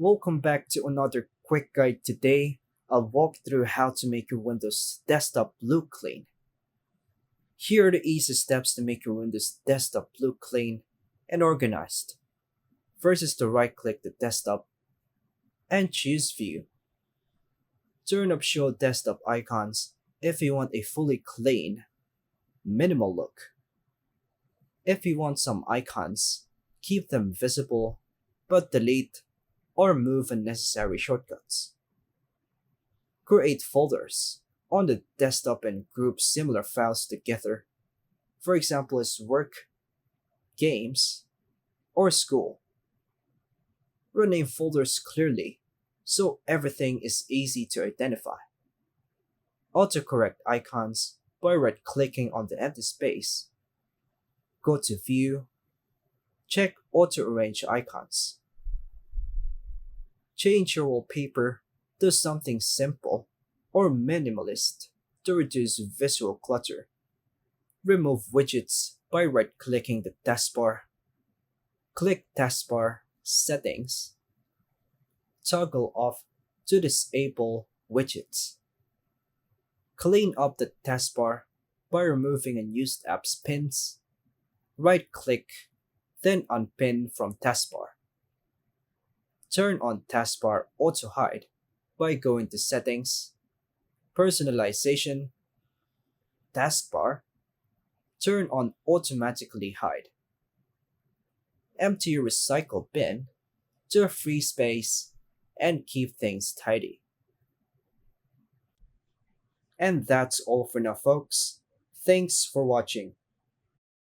Welcome back to another quick guide. Today, I'll walk through how to make your Windows desktop look clean. Here are the easy steps to make your Windows desktop look clean and organized. First is to right click the desktop and choose View. Turn up Show Desktop Icons if you want a fully clean, minimal look. If you want some icons, keep them visible, but delete or move unnecessary shortcuts. Create folders on the desktop and group similar files together. For example, as work, games, or school. Rename folders clearly so everything is easy to identify. Autocorrect icons by right clicking on the empty space. Go to View, check Auto Arrange icons. Change your wallpaper to something simple or minimalist to reduce visual clutter. Remove widgets by right clicking the taskbar. Click Taskbar Settings. Toggle off to disable widgets. Clean up the taskbar by removing unused apps pins. Right click, then unpin from taskbar. Turn on taskbar auto hide by going to Settings, Personalization, Taskbar. Turn on automatically hide. Empty your recycle bin to a free space and keep things tidy. And that's all for now, folks. Thanks for watching.